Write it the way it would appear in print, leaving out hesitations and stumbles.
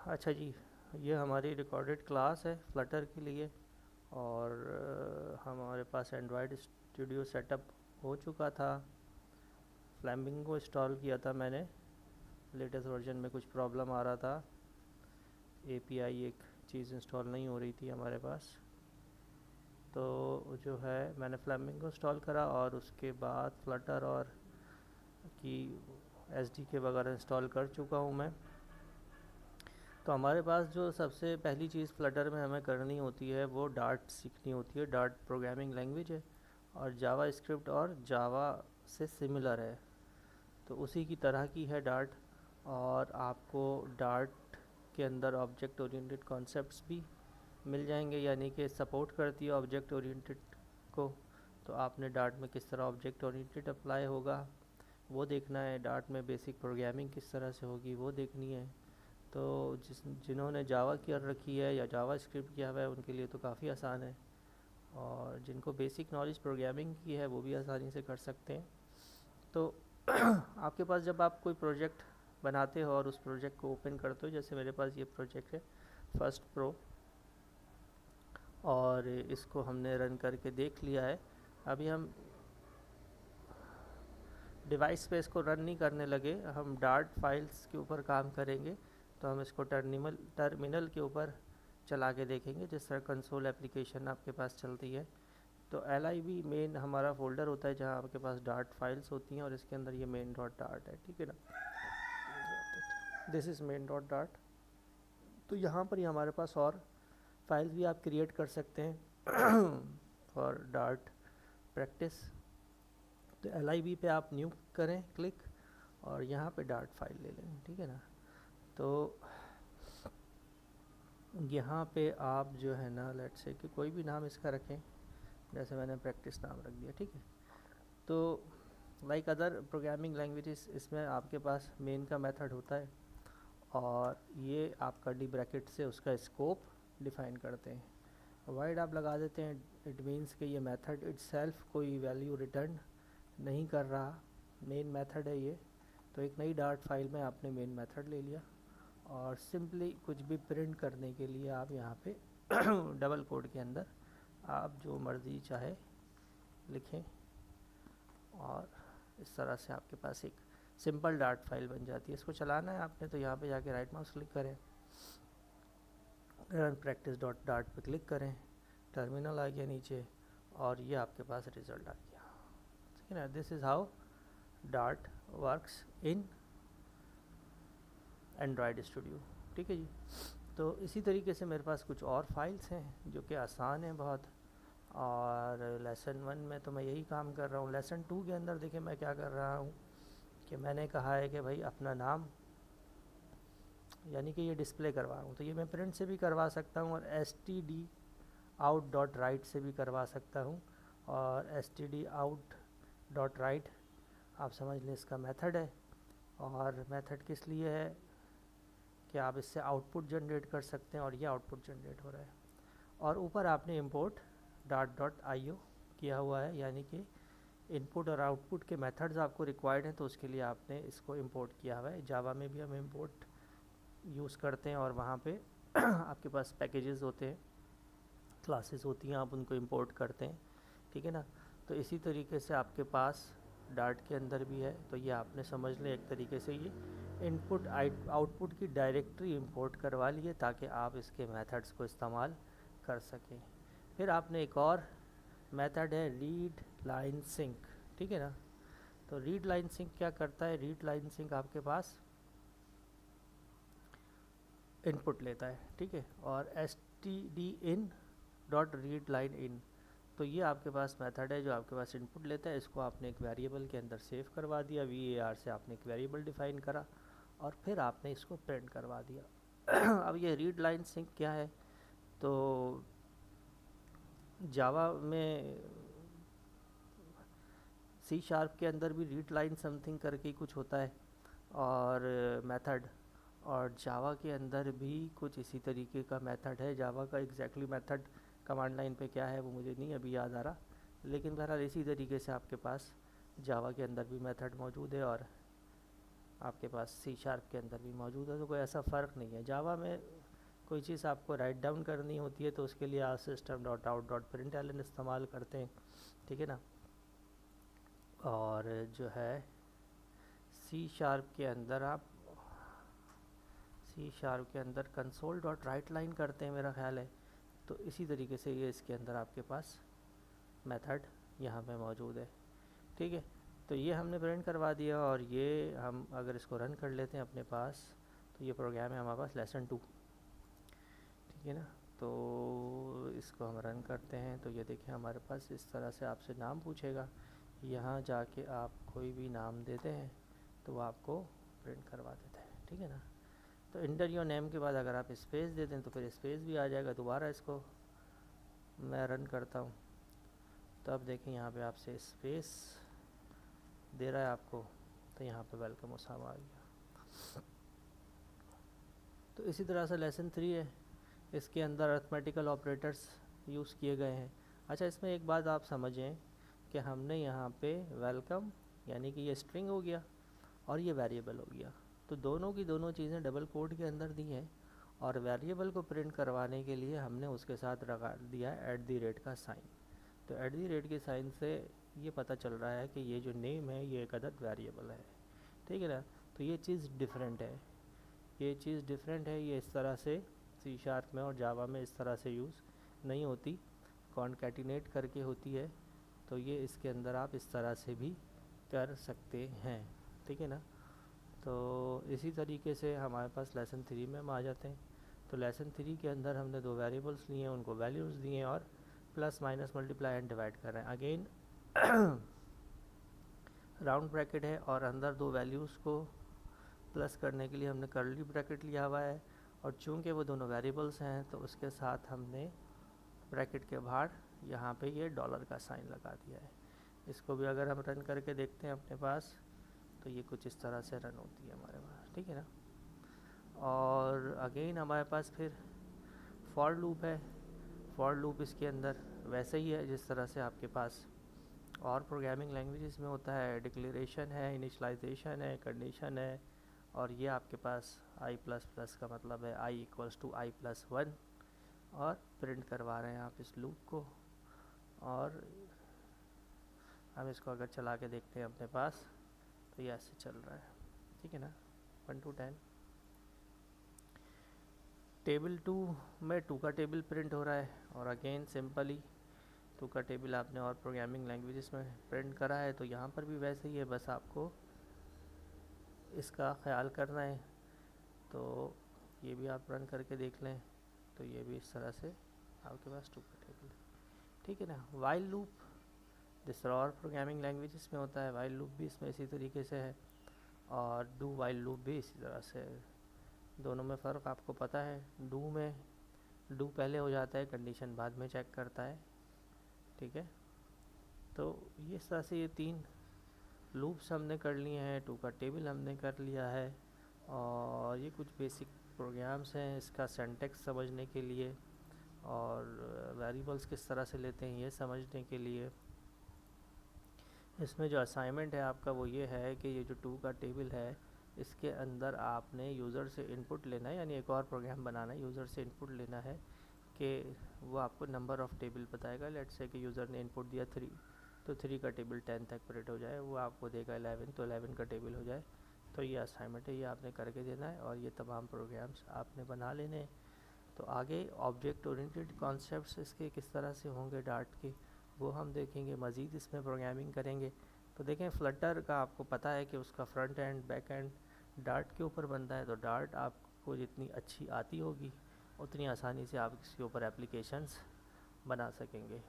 अच्छा जी, ये हमारी रिकॉर्डेड क्लास है फ्लटर के लिए। और हमारे पास एंड्रॉयड स्टूडियो सेटअप हो चुका था। फ्लैमिंगो इंस्टॉल किया था मैंने। लेटेस्ट वर्जन में कुछ प्रॉब्लम आ रहा था, एपीआई एक चीज़ इंस्टॉल नहीं हो रही थी हमारे पास। तो जो है मैंने फ्लैमिंगो इंस्टॉल करा और उसके बाद फ्लटर और की एसडीके वगैरह इंस्टॉल कर चुका हूँ मैं। तो हमारे पास जो सबसे पहली चीज़ फ्लटर में हमें करनी होती है वो डार्ट सीखनी होती है। डार्ट प्रोग्रामिंग लैंग्वेज है और जावा स्क्रिप्ट और जावा से सिमिलर है, तो उसी की तरह की है डार्ट। और आपको डार्ट के अंदर ऑब्जेक्ट ओरिएंटेड कॉन्सेप्ट्स भी मिल जाएंगे, यानी कि सपोर्ट करती है ऑब्जेक्ट ओरिएंटेड को। तो आपने डार्ट में किस तरह ऑब्जेक्ट ओरिएंटेड अप्लाई होगा वो देखना है, डार्ट में बेसिक प्रोग्रामिंग किस तरह से होगी वो देखनी है। तो जिन्होंने जावा कर रखी है या जावा स्क्रिप्ट किया हुआ है उनके लिए तो काफ़ी आसान है, और जिनको बेसिक नॉलेज प्रोग्रामिंग की है वो भी आसानी से कर सकते हैं। तो आपके पास जब आप कोई प्रोजेक्ट बनाते हो और उस प्रोजेक्ट को ओपन करते हो, जैसे मेरे पास ये प्रोजेक्ट है फर्स्ट प्रो, और इसको हमने रन करके देख लिया है। अभी हम डिवाइस पे इसको रन नहीं करने लगे, हम डार्ट फाइल्स के ऊपर काम करेंगे। तो हम इसको टर्मिनल के ऊपर चला के देखेंगे, जिस तरह कंसोल एप्लीकेशन आपके पास चलती है। तो LIB मेन हमारा फोल्डर होता है जहाँ आपके पास डार्ट फाइल्स होती हैं, और इसके अंदर ये मेन डॉट डार्ट है, ठीक है ना। This is main dot dart. तो यहाँ पर ही हमारे पास और फाइल्स भी आप क्रिएट कर सकते हैं फॉर डार्ट प्रैक्टिस। तो LIB पे आप न्यू करें क्लिक, और यहाँ पे डार्ट फाइल ले लें, ठीक है ना। तो यहाँ पे आप जो है ना, लेट्स से कि कोई भी नाम इसका रखें, जैसे मैंने प्रैक्टिस नाम रख दिया, ठीक है। तो लाइक अदर प्रोग्रामिंग लैंग्वेजेस, इसमें आपके पास मेन का मेथड होता है, और ये आप कर्ली ब्रैकेट से उसका स्कोप डिफाइन करते हैं। वाइड आप लगा देते हैं, इट मीन्स कि ये मेथड इट्सेल्फ कोई वैल्यू रिटर्न नहीं कर रहा, मेन मेथड है ये। तो एक नई डार्ट फाइल में आपने मेन मेथड ले लिया, और सिंपली कुछ भी प्रिंट करने के लिए आप यहाँ पे डबल कोड के अंदर आप जो मर्ज़ी चाहे लिखें, और इस तरह से आपके पास एक सिंपल डार्ट फाइल बन जाती है। इसको चलाना है आपने, तो यहाँ पे जाके राइट माउस क्लिक करें, रन प्रैक्टिस डॉट डार्ट पर क्लिक करें, टर्मिनल आ गया नीचे, और ये आपके पास रिज़ल्ट आ गया, ठीक है ना। This is how dart works in Android studio, ठीक है जी। तो इसी तरीके से मेरे पास कुछ और फाइल्स हैं जो कि आसान हैं बहुत, और लेसन 1 में तो मैं यही काम कर रहा हूँ। लेसन 2 के अंदर देखिए मैं क्या कर रहा हूँ कि मैंने कहा है कि भाई अपना नाम, यानी कि ये डिस्प्ले करवाऊँ, तो ये मैं प्रिंट से भी करवा सकता हूँ, और std out डॉट राइट से भी करवा सकता हूँ। और std out डॉट राइट आप समझ लें इसका मेथड है, और मेथड किस लिए है कि आप इससे आउटपुट जनरेट कर सकते हैं, और ये आउटपुट जनरेट हो रहा है। और ऊपर आपने इंपोर्ट .io किया हुआ है, यानी कि इनपुट और आउटपुट के मेथड्स आपको रिक्वायर्ड हैं, तो उसके लिए आपने इसको इंपोर्ट किया हुआ है। जावा में भी हम इंपोर्ट यूज़ करते हैं, और वहाँ पे आपके पास पैकेजेस होते हैं, क्लासेस होती हैं, आप उनको इंपोर्ट करते हैं, ठीक है ना। तो इसी तरीके से आपके पास डार्ट के अंदर भी है। तो ये आपने समझ लें एक तरीके से ये इनपुट आउटपुट की डायरेक्टरी इंपोर्ट करवा लिए, ताकि आप इसके मेथड्स को इस्तेमाल कर सकें। फिर आपने एक और मेथड है रीड लाइन सिंक, ठीक है ना। तो रीड लाइन सिंक क्या करता है, रीड लाइन सिंक आपके पास इनपुट लेता है, ठीक है, और std in dot read line in, तो ये आपके पास मेथड है जो आपके पास इनपुट लेता है। इसको आपने एक वेरिएबल के अंदर सेव करवा दिया, var से आपने एक वेरिएबल डिफाइन करा, और फिर आपने इसको प्रिंट करवा दिया। अब ये रीड लाइन सिंक क्या है, तो जावा में C# के अंदर भी रीड लाइन समथिंग करके कुछ होता है और मेथड, और जावा के अंदर भी कुछ इसी तरीके का मेथड है। जावा का एग्जैक्टली मेथड कमांड लाइन पे क्या है वो मुझे नहीं अभी याद आ रहा, लेकिन बहरहाल इसी तरीके से आपके पास जावा के अंदर भी मेथड मौजूद है, और आपके पास सी शार्प के अंदर भी मौजूद है, तो कोई ऐसा फ़र्क नहीं है। जावा में कोई चीज़ आपको राइट डाउन करनी होती है तो उसके लिए आप system dot out dot println इस्तेमाल करते हैं, ठीक है ना। और जो है सी शार्प के अंदर आप सी शार्प के अंदर कंसोल डॉट राइट लाइन करते हैं मेरा ख्याल है। तो इसी तरीके से ये इसके अंदर आपके पास मेथड यहाँ पे मौजूद है, ठीक है। तो ये हमने प्रिंट करवा दिया, और ये हम अगर इसको रन कर लेते हैं अपने पास, तो ये प्रोग्राम है हमारे पास लेसन 2, ठीक है ना। तो इसको हम रन करते हैं, तो ये देखें हमारे पास इस तरह से आपसे नाम पूछेगा, यहाँ जाके आप कोई भी नाम देते हैं तो वो आपको प्रिंट करवा देता है, ठीक है ना। तो इंटर योर नेम के बाद अगर आप स्पेस दे दें तो फिर स्पेस भी आ जाएगा। दोबारा इसको मैं रन करता हूँ, तो अब देखें यहाँ पे आपसे स्पेस दे रहा है आपको, तो यहाँ पे वेलकम उसामा आ गया। तो इसी तरह से लेसन 3 है, इसके अंदर अर्थमेटिकल ऑपरेटर्स यूज़ किए गए हैं। अच्छा, इसमें एक बात आप समझें कि हमने यहाँ पे वेलकम यानी कि ये स्ट्रिंग हो गया और ये वेरिएबल हो गया, तो दोनों की दोनों चीज़ें डबल कोड के अंदर दी हैं, और वेरिएबल को प्रिंट करवाने के लिए हमने उसके साथ लगा दिया है @ का साइन। तो @ के साइन से ये पता चल रहा है कि ये जो नेम है ये एक अदद वेरिएबल है, ठीक है ना। तो ये चीज़ डिफरेंट है, ये इस तरह से सी शार्प में और जावा में इस तरह से यूज़ नहीं होती, कॉन्कैटिनेट करके होती है। तो ये इसके अंदर आप इस तरह से भी कर सकते हैं, ठीक है ना। तो इसी तरीके से हमारे पास लेसन 3 में हम आ जाते हैं। तो लेसन 3 के अंदर हमने 2 वेरिएबल्स लिए हैं, उनको वैल्यूज़ दिए हैं, और plus minus multiply and divide कर रहे हैं। अगेन राउंड ब्रैकेट है, और अंदर 2 वैल्यूज़ को प्लस करने के लिए हमने कर्ली ब्रैकेट लिया हुआ है, और चूंकि वो दोनों वेरिएबल्स हैं तो उसके साथ हमने ब्रैकेट के बाहर यहाँ पे ये डॉलर का साइन लगा दिया है। इसको भी अगर हम रन करके देखते हैं अपने पास, तो ये कुछ इस तरह से रन होती है हमारे पास, ठीक है ना। और अगेन हमारे पास फिर फॉर लूप है। फॉर लूप इसके अंदर वैसे ही है जिस तरह से आपके पास और प्रोग्रामिंग लैंग्वेजेस में होता है। डिक्लेरेशन है, इनिशलाइजेशन है, कंडीशन है, और ये आपके पास i++ का मतलब है i = i+1, और प्रिंट करवा रहे हैं आप इस लूप को। और हम इसको अगर चला के देखते हैं अपने पास, तो ये ऐसे चल रहा है, ठीक है ना। 1 to 10 टेबल 2 में 2 का टेबल प्रिंट हो रहा है, और अगेन सिंपली 2 का टेबल आपने और प्रोग्रामिंग लैंग्वेजेस में प्रिंट करा है, तो यहाँ पर भी वैसे ही है, बस आपको इसका ख्याल करना है। तो ये भी आप रन करके देख लें, तो ये भी इस तरह से आपके पास 2 का टेबल है, ठीक है ना। वाइल लूप दूसरा और प्रोग्रामिंग लैंग्वेजेस में होता है, वाइल लूप भी इसमें इसी तरीके से है, और डू वाइल लूप भी इसी तरह से है। दोनों में फ़र्क आपको पता है, डू में डू पहले हो जाता है, कंडीशन बाद में चेक करता है, ठीक है। तो ये इस तरह से ये 3 लूप्स हमने कर लिए हैं, 2 का टेबल हमने कर लिया है, और ये कुछ बेसिक प्रोग्राम्स हैं इसका सिंटैक्स समझने के लिए, और वेरिएबल्स किस तरह से लेते हैं ये समझने के लिए। इसमें जो असाइनमेंट है आपका वो ये है कि ये जो 2 का टेबल है, इसके अंदर आपने यूज़र से इनपुट लेना है, यानी एक और प्रोग्राम बनाना है, यूज़र से इनपुट लेना है कि वो आपको नंबर ऑफ़ टेबल बताएगा। लेट्स से कि यूज़र ने इनपुट दिया 3, तो 3 का टेबल 10 तक प्रिंट हो जाए, वो आपको देगा 11, तो 11 का टेबल हो जाए। तो ये असाइनमेंट है, ये आपने करके देना है, और ये तमाम प्रोग्राम्स आपने बना लेने हैं। तो आगे ऑब्जेक्ट ओरिएंटेड कॉन्सेप्ट्स इसके किस तरह से होंगे डार्ट के, वो हम देखेंगे, मज़ीद इसमें प्रोग्रामिंग करेंगे। तो देखें फ्लटर का आपको पता है कि उसका front end back and dart के ऊपर बनता है, तो डार्ट आपको जितनी अच्छी आती होगी उतनी आसानी से आप इसके ऊपर एप्लीकेशंस बना सकेंगे।